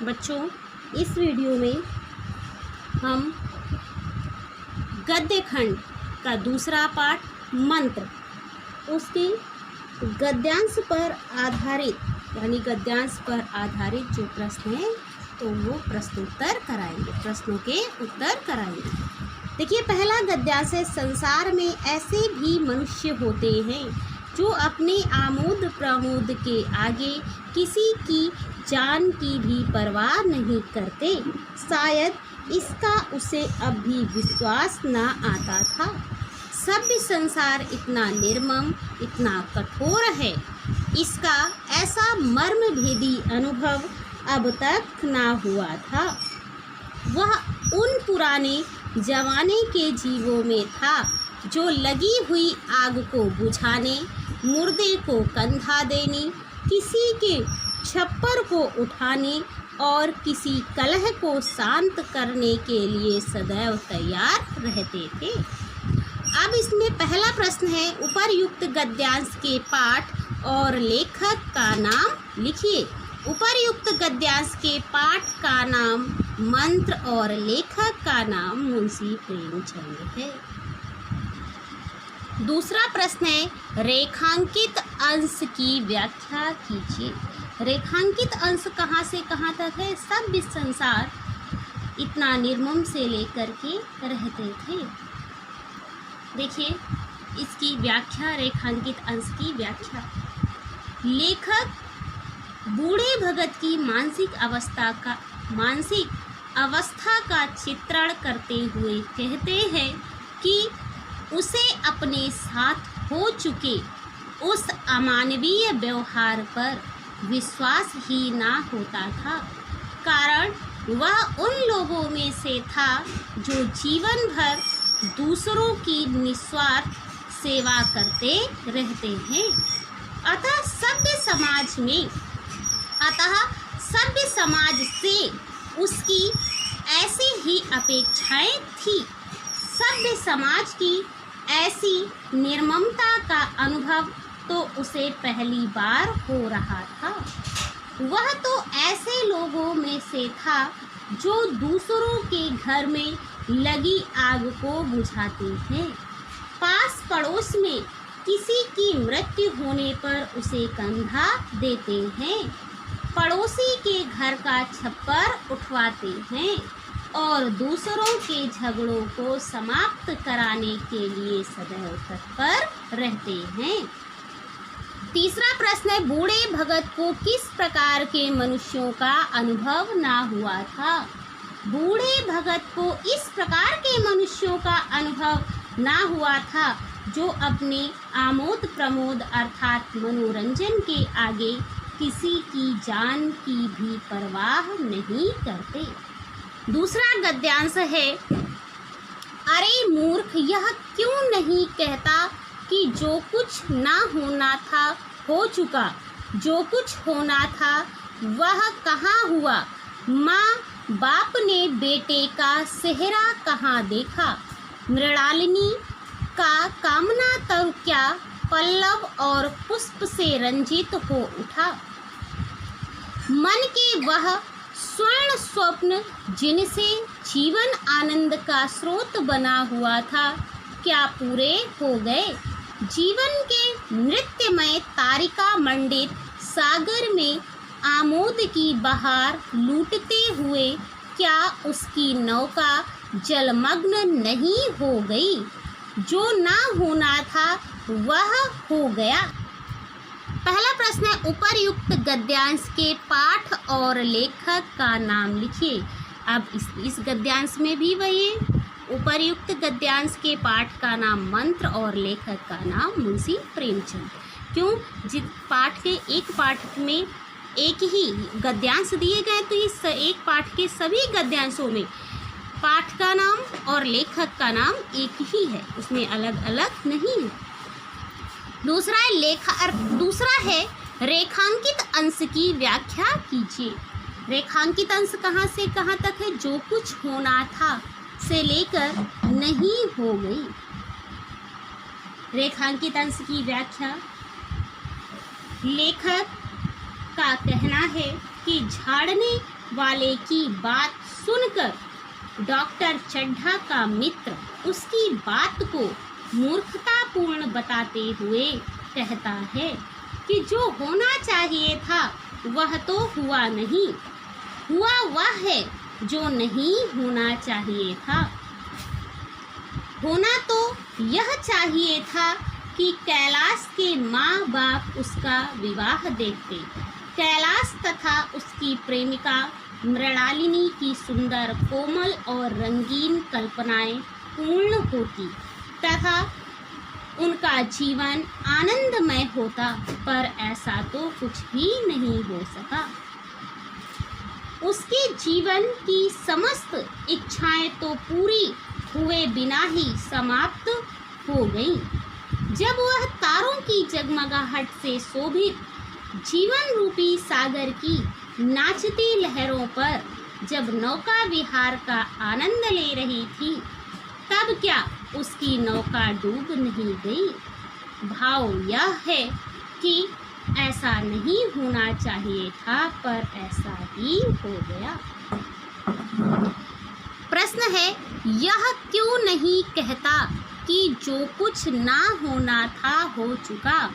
बच्चों, इस वीडियो में हम गद्य खंड का दूसरा पाठ मंत्र, उसके गद्यांश पर आधारित यानी गद्यांश पर आधारित जो प्रश्न हैं तो वो प्रश्नोत्तर कराएंगे, प्रश्नों के उत्तर कराएंगे। देखिए, पहला गद्यांश है, संसार में ऐसे भी मनुष्य होते हैं जो अपने आमोद प्रमोद के आगे किसी की जान की भी परवाह नहीं करते। शायद इसका उसे अब भी विश्वास ना आता था। सभ्य संसार इतना निर्मम, इतना कठोर है, इसका ऐसा मर्मभेदी अनुभव अब तक ना हुआ था। वह उन पुराने जमाने के जीवों में था जो लगी हुई आग को बुझाने, मुर्दे को कंधा देने, किसी के छप्पर को उठाने और किसी कलह को शांत करने के लिए सदैव तैयार रहते थे। अब इसमें पहला प्रश्न है, उपर्युक्त गद्यांश के पाठ और लेखक का नाम लिखिए। उपर्युक्त गद्यांश के पाठ का नाम मंत्र और लेखक का नाम मुंशी प्रेमचंद है। दूसरा प्रश्न है, रेखांकित अंश की व्याख्या कीजिए। रेखांकित अंश कहाँ से कहाँ तक है? सभ्य संसार इतना निर्मम से लेकर के रहते थे। देखिए इसकी व्याख्या, रेखांकित अंश की व्याख्या। लेखक बूढ़े भगत की मानसिक अवस्था का चित्रण करते हुए कहते हैं कि उसे अपने साथ हो चुके उस अमानवीय व्यवहार पर विश्वास ही ना होता था। कारण वह उन लोगों में से था जो जीवन भर दूसरों की निस्वार्थ सेवा करते रहते हैं। अतः सभ्य समाज से उसकी ऐसी ही अपेक्षाएं थी। सभ्य समाज की ऐसी निर्ममता का अनुभव तो उसे पहली बार हो रहा था। वह तो ऐसे लोगों में से था जो दूसरों के घर में लगी आग को बुझाते हैं। पास पड़ोस में किसी की मृत्यु होने पर उसे कंधा देते हैं, पड़ोसी के घर का छप्पर उठवाते हैं और दूसरों के झगड़ों को समाप्त कराने के लिए सदैव तत्पर रहते हैं। तीसरा प्रश्न है, बूढ़े भगत को किस प्रकार के मनुष्यों का अनुभव ना हुआ था? बूढ़े भगत को इस प्रकार के मनुष्यों का अनुभव ना हुआ था जो अपने आमोद प्रमोद अर्थात मनोरंजन के आगे किसी की जान की भी परवाह नहीं करते। दूसरा गद्यांश है, अरे मूर्ख, यह क्यों नहीं कहता कि जो कुछ ना होना था हो चुका, जो कुछ होना था वह कहाँ हुआ? माँ बाप ने बेटे का सेहरा कहाँ देखा? मृणालिनी का कामना तब क्या पल्लव और पुष्प से रंजित हो उठा? मन के वह स्वर्ण स्वप्न जिनसे जीवन आनंद का स्रोत बना हुआ था क्या पूरे हो गए? जीवन के नृत्यमय तारिका मंडित सागर में आमोद की बहार लूटते हुए क्या उसकी नौका जलमग्न नहीं हो गई? जो ना होना था वह हो गया। पहला प्रश्न है, उपर्युक्त गद्यांश के पाठ और लेखक का नाम लिखिए। अब इस गद्यांश में भी वही है, उपर्युक्त गद्यांश के पाठ का नाम मंत्र और लेखक का नाम मुंशी प्रेमचंद। क्यों? जिस पाठ के एक पाठ में एक ही गद्यांश दिए गए तो इस एक पाठ के सभी गद्यांशों में पाठ का नाम और लेखक का नाम एक ही है, उसमें अलग अलग नहीं है। दूसरा है रेखांकित अंश की व्याख्या कीजिए। रेखांकित अंश कहाँ से कहाँ तक है? जो कुछ होना था से लेकर नहीं हो गई। रेखांकित अंश की व्याख्या, लेखक का कहना है कि झाड़ने वाले की बात सुनकर डॉक्टर चड्ढा का मित्र उसकी बात को मूर्खतापूर्ण बताते हुए कहता है कि जो होना चाहिए था वह तो हुआ नहीं, हुआ वह है जो नहीं होना चाहिए था। होना तो यह चाहिए था कि कैलाश के माँ बाप उसका विवाह देखते, कैलाश तथा उसकी प्रेमिका मृणालिनी की सुंदर, कोमल और रंगीन कल्पनाएं पूर्ण होती तथा उनका जीवन आनंदमय होता, पर ऐसा तो कुछ भी नहीं हो सका। उसके जीवन की समस्त इच्छाएं तो पूरी हुए बिना ही समाप्त हो गईं। जब वह तारों की जगमगाहट से शोभित जीवन रूपी सागर की नाचती लहरों पर जब नौका विहार का आनंद ले रही थी, तब क्या उसकी नौका डूब नहीं गई? भाव यह है कि ऐसा नहीं होना चाहिए था, पर ऐसा ही हो गया। प्रश्न है, यह क्यों नहीं कहता कि जो कुछ ना होना था हो चुका?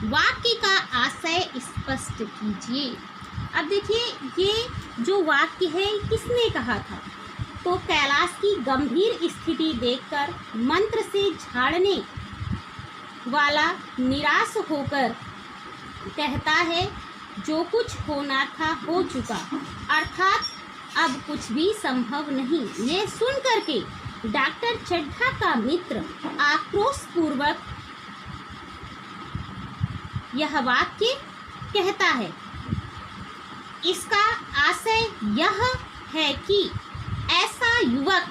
वाक्य का आशय स्पष्ट कीजिए। अब देखिए, ये जो वाक्य है किसने कहा था? तो कैलाश की गंभीर स्थिति देखकर मंत्र से झाड़ने वाला निराश होकर कहता है, जो कुछ होना था हो चुका, अर्थात अब कुछ भी संभव नहीं। ये सुन करके डॉक्टर चड्ढा का मित्र आक्रोशपूर्वक यह वाक्य कहता है। इसका आशय यह है कि ऐसा युवक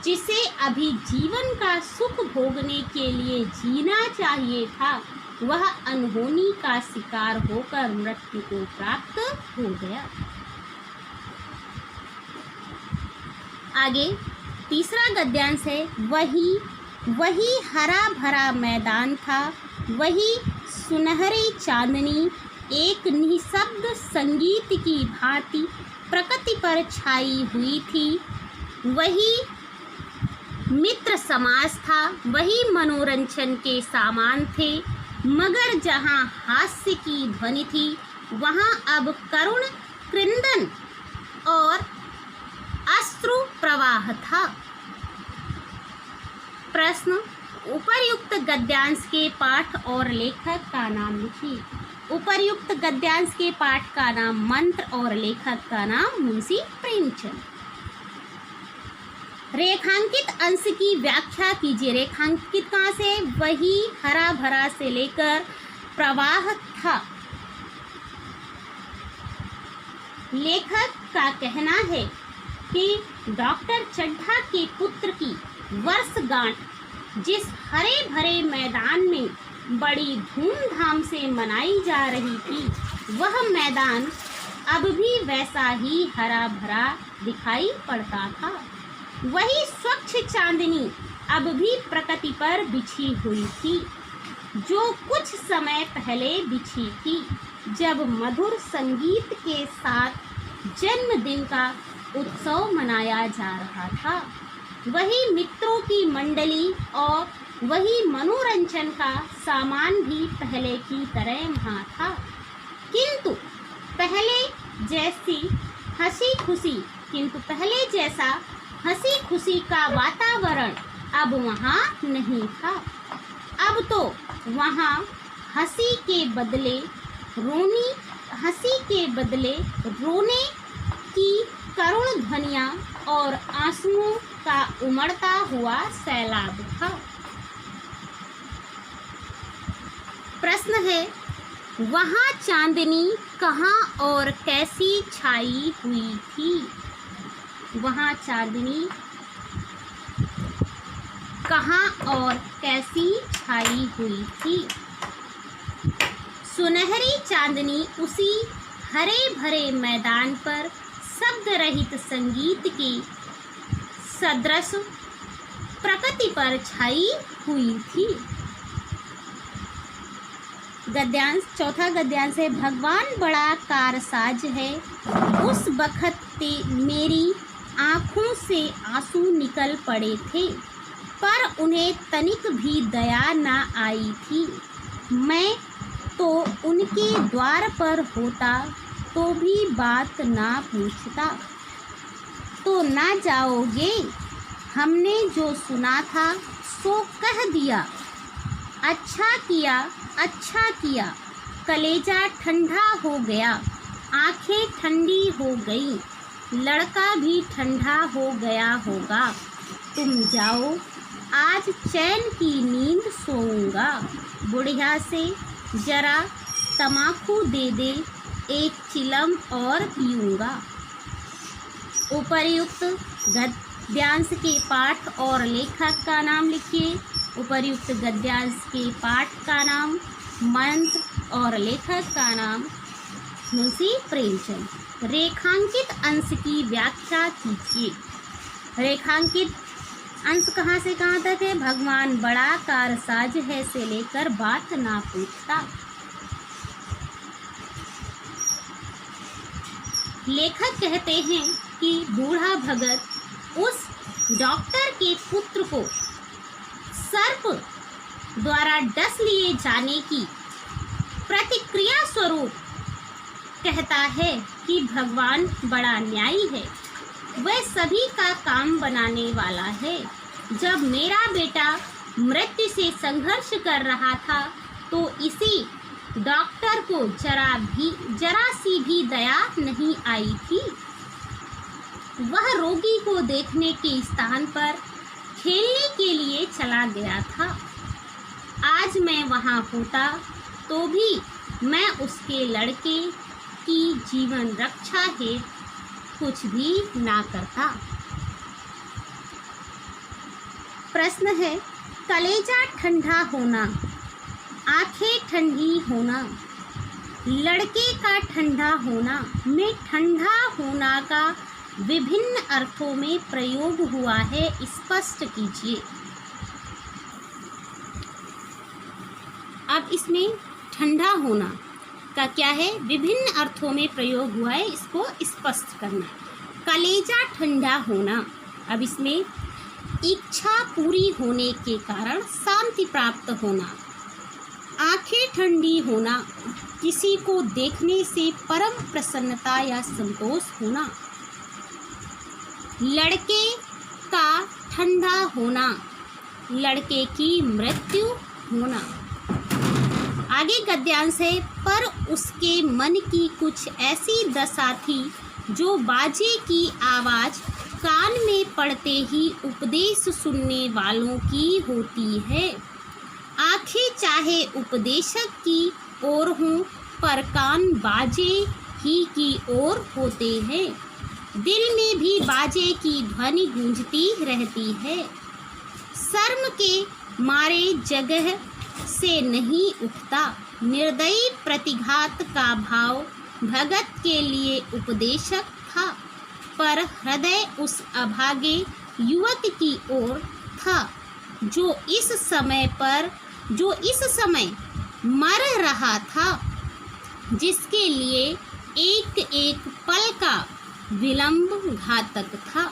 जिसे अभी जीवन का सुख भोगने के लिए जीना चाहिए था, वह अनहोनी का शिकार होकर मृत्यु को प्राप्त हो गया। आगे तीसरा गद्यांश है, वही हरा भरा मैदान था, वही सुनहरी चांदनी एक निःशब्द संगीत की भांति प्रकृति पर छाई हुई थी, वही मित्र समाज था, वही मनोरंजन के सामान थे, मगर जहाँ हास्य की ध्वनि थी वहाँ अब करुण क्रंदन और अश्रु प्रवाह था। प्रश्न, उपर्युक्त गद्यांश के पाठ और लेखक का नाम लिखिए। उपर्युक्त गद्यांश के पाठ का नाम मंत्र और लेखक का नाम मुंशी प्रेमचंद। रेखांकित अंश की व्याख्या कीजिए। रेखांकित कहाँ से? वही हरा भरा से लेकर प्रवाह था। लेखक का कहना है कि डॉक्टर चड्ढा के पुत्र की वर्षगांठ जिस हरे भरे मैदान में बड़ी धूमधाम से मनाई जा रही थी, वह मैदान अब भी वैसा ही हरा भरा दिखाई पड़ता था। वही स्वच्छ चांदनी अब भी प्रकृति पर बिछी हुई थी, जो कुछ समय पहले बिछी थी, जब मधुर संगीत के साथ जन्मदिन का उत्सव मनाया जा रहा था। वही मित्रों की मंडली और वही मनोरंजन का सामान भी पहले की तरह वहाँ था, किंतु पहले जैसा हंसी खुशी का वातावरण अब वहाँ नहीं था। अब तो वहाँ हंसी के बदले रोने की करुण ध्वनियाँ और आंसुओं का उमड़ता हुआ सैलाब था। प्रश्न है, वहाँ चांदनी कहाँ और कैसी छाई हुई थी? वहाँ चांदनी कहाँ और कैसी छाई हुई थी? सुनहरी चांदनी उसी हरे भरे मैदान पर शब्द रहित संगीत की सदृश प्रकृति पर छाई हुई थी। गद्यांश, चौथा गद्यांश है, भगवान बड़ा कारसाज है, उस बखत मेरी आँखों से आंसू निकल पड़े थे, पर उन्हें तनिक भी दया न आई थी। मैं तो उनके द्वार पर होता तो भी बात ना पूछता। तो ना जाओगे, हमने जो सुना था सो कह दिया। अच्छा किया, अच्छा किया, कलेजा ठंडा हो गया, आंखें ठंडी हो गई, लड़का भी ठंडा हो गया होगा। तुम जाओ, आज चैन की नींद सोऊंगा। बुढ़िया से जरा तमाकू दे दे, एक चिलम और पीऊँगा। उपर्युक्त गद्यांश के पाठ और लेखक का नाम लिखिए। उपर्युक्त गद्यांश के पाठ का नाम मंत्र और लेखक का नाम मुंशी प्रेमचंद। रेखांकित अंश की व्याख्या कीजिए। रेखांकित अंश कहाँ से कहाँ तक है? भगवान बड़ा कारसाज है से लेकर बात ना पूछता। लेखक कहते हैं कि बूढ़ा भगत उस डॉक्टर के पुत्र को सर्प द्वारा डस लिए जाने की प्रतिक्रिया स्वरूप कहता है कि भगवान बड़ा न्यायी है, वह सभी का काम बनाने वाला है। जब मेरा बेटा मृत्यु से संघर्ष कर रहा था तो इसी डॉक्टर को जरा सी भी दया नहीं आई थी। वह रोगी को देखने के स्थान पर खेलने के लिए चला गया था। आज मैं वहाँ होता तो भी मैं उसके लड़के की जीवन रक्षा हेतु कुछ भी ना करता। प्रश्न है, कलेजा ठंडा होना, आंखें ठंडी होना, लड़के का ठंडा होना में ठंडा होना का विभिन्न अर्थों में प्रयोग हुआ है, स्पष्ट कीजिए। अब इसमें ठंडा होना का क्या है, विभिन्न अर्थों में प्रयोग हुआ है, इसको स्पष्ट करना। कलेजा ठंडा होना, अब इसमें इच्छा पूरी होने के कारण शांति प्राप्त होना। आंखें ठंडी होना, किसी को देखने से परम प्रसन्नता या संतोष होना। लड़के का ठंडा होना, लड़के की मृत्यु होना। आगे गद्यांश है, पर उसके मन की कुछ ऐसी दशा थी जो बाजे की आवाज़ कान में पड़ते ही उपदेश सुनने वालों की होती है। आंखें चाहे उपदेशक की ओर हों, पर कान बाजे ही की ओर होते हैं। दिल में भी बाजे की ध्वनि गूंजती रहती है। शर्म के मारे जगह से नहीं उठता। निर्दयी प्रतिघात का भाव भगत के लिए उपदेशक था, पर हृदय उस अभागे युवक की ओर था जो इस समय मर रहा था, जिसके लिए एक एक पल का विलंब घातक था।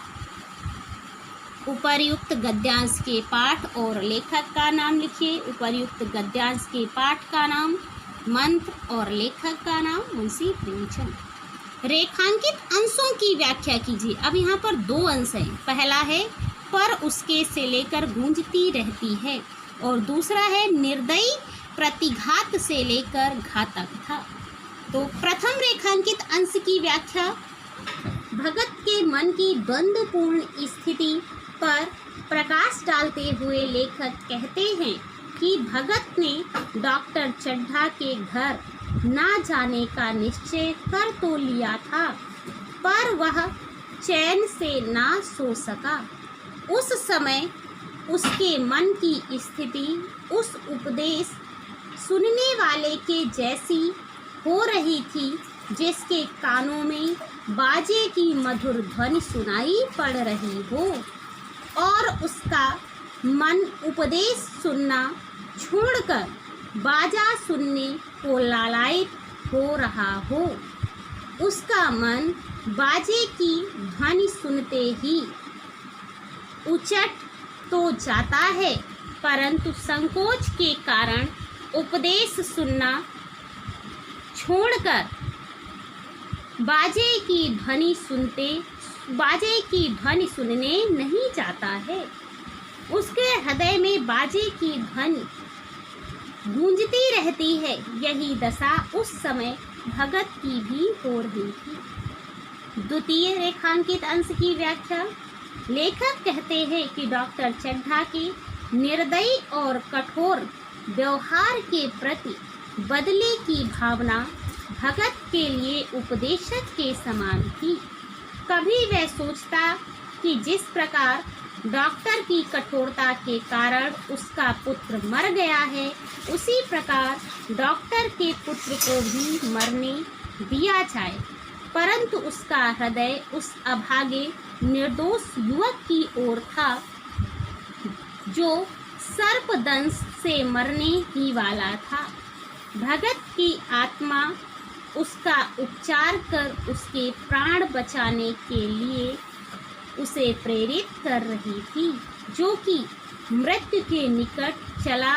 उपर्युक्त गद्यांश के पाठ और लेखक का नाम लिखिए। उपर्युक्त गद्यांश के पाठ का नाम मंत्र और लेखक का नाम मुंशी प्रेमचंद। रेखांकित अंशों की व्याख्या कीजिए। अब यहाँ पर दो अंश हैं। पहला है पर उसके से लेकर गूंजती रहती है, और दूसरा है निर्दयी प्रतिघात से लेकर घातक था। तो प्रथम रेखांकित अंश की व्याख्या, भगत के मन की द्वंद्वपूर्ण स्थिति पर प्रकाश डालते हुए लेखक कहते हैं कि भगत ने डॉक्टर चड्ढा के घर ना जाने का निश्चय कर तो लिया था, पर वह चैन से ना सो सका। उस समय उसके मन की स्थिति उस उपदेश सुनने वाले के जैसी हो रही थी जिसके कानों में बाजे की मधुर ध्वनि सुनाई पड़ रही हो, और उसका मन उपदेश सुनना छोड़कर बाजा सुनने को लालायित हो रहा हो। उसका मन बाजे की ध्वनि सुनते ही उचट तो जाता है, परंतु संकोच के कारण उपदेश सुनना छोड़कर बाजे की ध्वनि सुनने नहीं जाता है। उसके हृदय में बाजे की ध्वनि गूंजती रहती है। यही दशा उस समय भगत की भी हो रही थी। द्वितीय रेखांकित अंश की व्याख्या। लेखक कहते हैं कि डॉक्टर चड्ढा के निर्दयी और कठोर व्यवहार के प्रति बदले की भावना भगत के लिए उपदेशक के समान थी। कभी वह सोचता कि जिस प्रकार डॉक्टर की कठोरता के कारण उसका पुत्र मर गया है, उसी प्रकार डॉक्टर के पुत्र को भी मरने दिया जाए, परंतु उसका हृदय उस अभागे निर्दोष युवक की ओर था जो सर्पदंश से मरने ही वाला था। भगत की आत्मा उसका उपचार कर उसके प्राण बचाने के लिए उसे प्रेरित कर रही थी, जो कि मृत्यु के निकट चला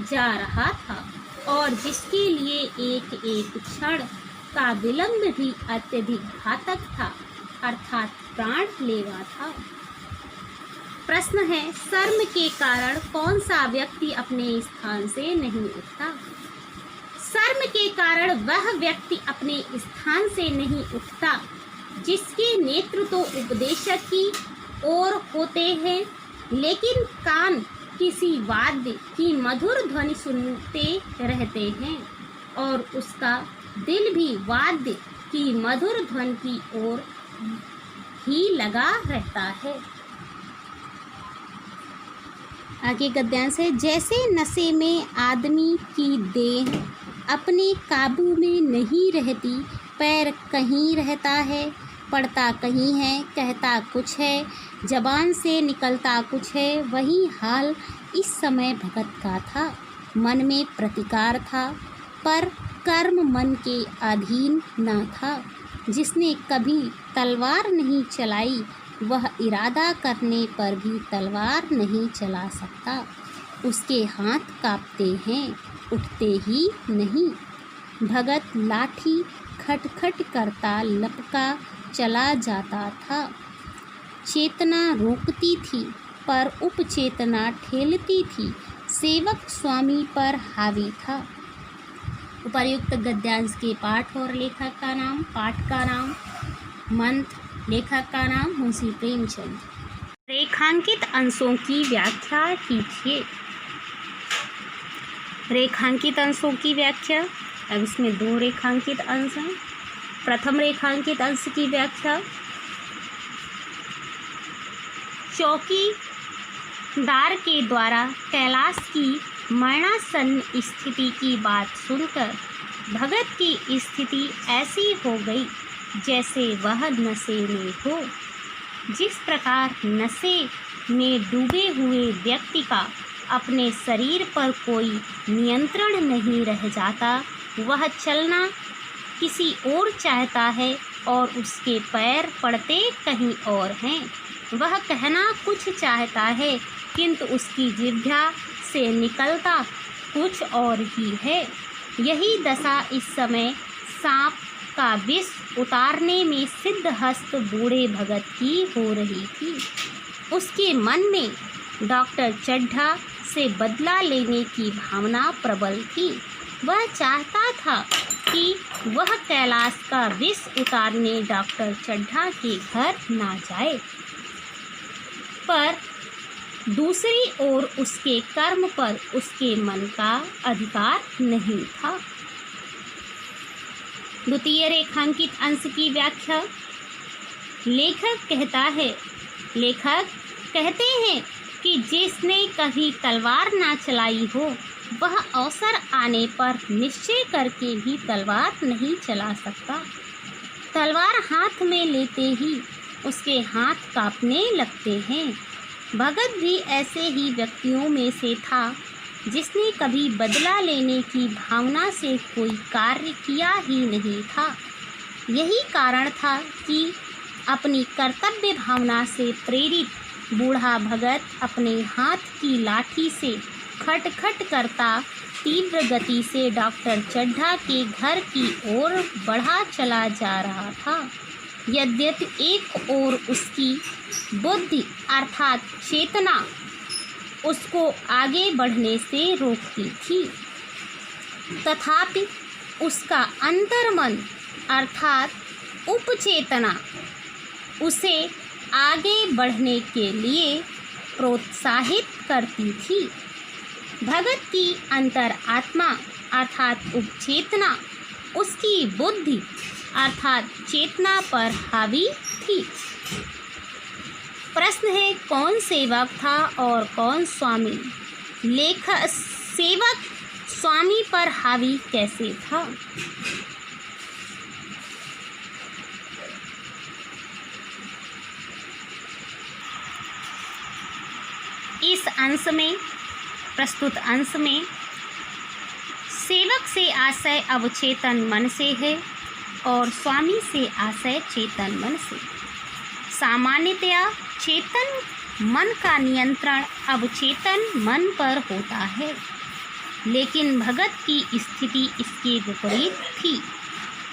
जा रहा था और जिसके लिए एक एक क्षण का विलंब भी अत्यधिक घातक था, अर्थात प्राण लेवा था। प्रश्न है, शर्म के कारण कौन सा व्यक्ति अपने स्थान से नहीं उठता? शर्म के कारण वह व्यक्ति अपने स्थान से नहीं उठता जिसके नेत्र तो उपदेशक की ओर होते हैं, लेकिन कान किसी वाद्य की मधुर ध्वनि सुनते रहते हैं और उसका दिल भी वाद्य की मधुर ध्वनि की ओर ही लगा रहता है। आगे गद्यांश है। जैसे नशे में आदमी की देह अपने काबू में नहीं रहती, पैर कहीं रहता है, पढ़ता कहीं है, कहता कुछ है, जबान से निकलता कुछ है, वही हाल इस समय भगत का था। मन में प्रतिकार था, पर कर्म मन के अधीन न था। जिसने कभी तलवार नहीं चलाई, वह इरादा करने पर भी तलवार नहीं चला सकता। उसके हाथ कांपते हैं, उठते ही नहीं। भगत लाठी खटखट करता लपका चला जाता था। चेतना रोकती थी, पर उपचेतना ठेलती थी। सेवक स्वामी पर हावी था। उपर्युक्त गद्यांश के पाठ और लेखक का नाम। पाठ का नाम मंत्र, लेखक का नाम मुंशी प्रेमचंद। रेखांकित अंशों की व्याख्या कीजिए। रेखांकित अंशों की व्याख्या। अब इसमें 2 रेखांकित अंश हैं। प्रथम रेखांकित अंश की व्याख्या। चौकीदार के द्वारा कैलाश की मरणासन्न स्थिति की बात सुनकर भगत की स्थिति ऐसी हो गई जैसे वह नशे में हो। जिस प्रकार नशे में डूबे हुए व्यक्ति का अपने शरीर पर कोई नियंत्रण नहीं रह जाता, वह चलना किसी और चाहता है और उसके पैर पड़ते कहीं और हैं। वह कहना कुछ चाहता है, किंतु उसकी जिह्वा से निकलता कुछ और ही है। यही दशा इस समय सांप का विष उतारने में सिद्धहस्त बूढ़े भगत की हो रही थी। उसके मन में डॉक्टर चड्ढा से बदला लेने की भावना प्रबल थी। वह चाहता था कि वह कैलाश का विष उतारने डॉक्टर चड्ढा के घर ना जाए, पर दूसरी ओर उसके कर्म पर उसके मन का अधिकार नहीं था। द्वितीय रेखांकित अंश की व्याख्या। लेखक कहते हैं कि जिसने कभी तलवार ना चलाई हो, वह अवसर आने पर निश्चय करके भी तलवार नहीं चला सकता। तलवार हाथ में लेते ही उसके हाथ कांपने लगते हैं। भगत भी ऐसे ही व्यक्तियों में से था। जिसने कभी बदला लेने की भावना से कोई कार्य किया ही नहीं था। यही कारण था कि अपनी कर्तव्य भावना से प्रेरित बूढ़ा भगत अपने हाथ की लाठी से खटखट करता तीव्र गति से डॉक्टर चड्ढा के घर की ओर बढ़ा चला जा रहा था। यद्यपि एक ओर उसकी बुद्धि अर्थात चेतना उसको आगे बढ़ने से रोकती थी, तथापि उसका अंतर्मन अर्थात उपचेतना उसे आगे बढ़ने के लिए प्रोत्साहित करती थी। भगत की अंतर आत्मा अर्थात उपचेतना उसकी बुद्धि अर्थात चेतना पर हावी थी। प्रश्न है, कौन सेवक था और कौन स्वामी? सेवक स्वामी पर हावी कैसे था? इस अंश में प्रस्तुत अंश में सेवक से आशय अवचेतन मन से है और स्वामी से आशय चेतन मन से। सामान्यतया चेतन मन का नियंत्रण अवचेतन मन पर होता है, लेकिन भगत की स्थिति इसके विपरीत थी।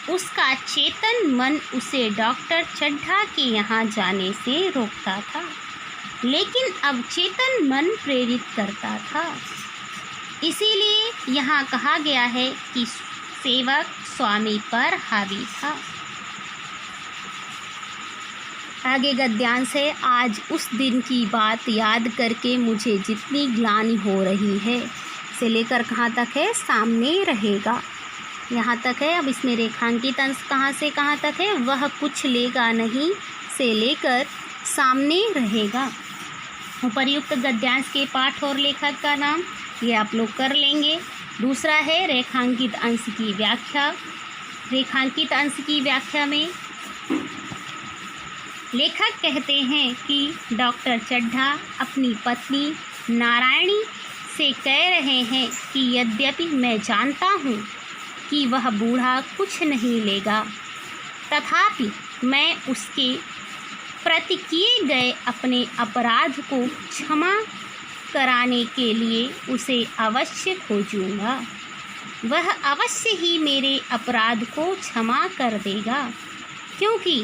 उसका चेतन मन उसे डॉक्टर चड्ढा के यहाँ जाने से रोकता था, लेकिन अवचेतन मन प्रेरित करता था। इसीलिए यहाँ कहा गया है कि सेवक स्वामी पर हावी था। आगे गद्यांश है, आज उस दिन की बात याद करके मुझे जितनी ग्लानि हो रही है, से लेकर कहाँ तक है? सामने रहेगा, यहाँ तक है। अब इसमें रेखांकित अंश कहाँ से कहाँ तक है? वह कुछ लेगा नहीं से लेकर सामने रहेगा। उपर्युक्त गद्यांश के पाठ और लेखक का नाम ये आप लोग कर लेंगे। दूसरा है रेखांकित अंश की व्याख्या। रेखांकित अंश की व्याख्या में लेखक कहते हैं कि डॉक्टर चड्ढा अपनी पत्नी नारायणी से कह रहे हैं कि यद्यपि मैं जानता हूँ कि वह बूढ़ा कुछ नहीं लेगा, तथापि मैं उसके प्रति किए गए अपने अपराध को क्षमा कराने के लिए उसे अवश्य खोजूंगा। वह अवश्य ही मेरे अपराध को क्षमा कर देगा, क्योंकि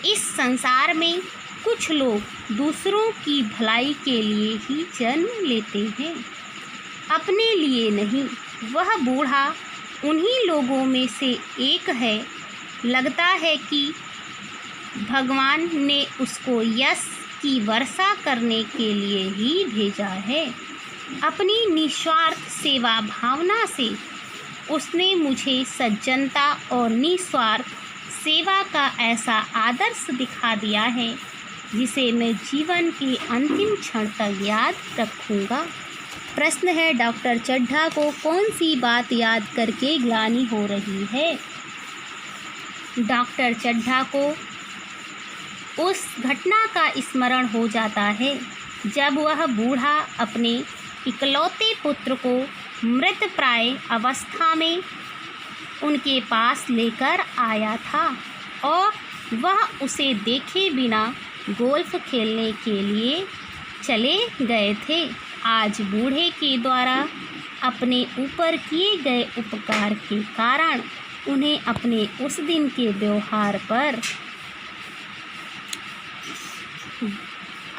इस संसार में कुछ लोग दूसरों की भलाई के लिए ही जन्म लेते हैं, अपने लिए नहीं। वह बूढ़ा उन्हीं लोगों में से एक है। लगता है कि भगवान ने उसको यश की वर्षा करने के लिए ही भेजा है। अपनी निस्वार्थ सेवा भावना से उसने मुझे सज्जनता और निस्वार्थ सेवा का ऐसा आदर्श दिखा दिया है, जिसे मैं जीवन के अंतिम क्षण तक याद रखूँगा। प्रश्न है, डॉक्टर चड्ढा को कौन सी बात याद करके ग्लानि हो रही है? डॉक्टर चड्ढा को उस घटना का स्मरण हो जाता है जब वह बूढ़ा अपने इकलौते पुत्र को मृतप्राय अवस्था में उनके पास लेकर आया था और वह उसे देखे बिना गोल्फ खेलने के लिए चले गए थे। आज बूढ़े के द्वारा अपने ऊपर किए गए उपकार के कारण उन्हें अपने उस दिन के व्यवहार पर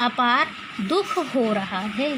अपार दुख हो रहा है।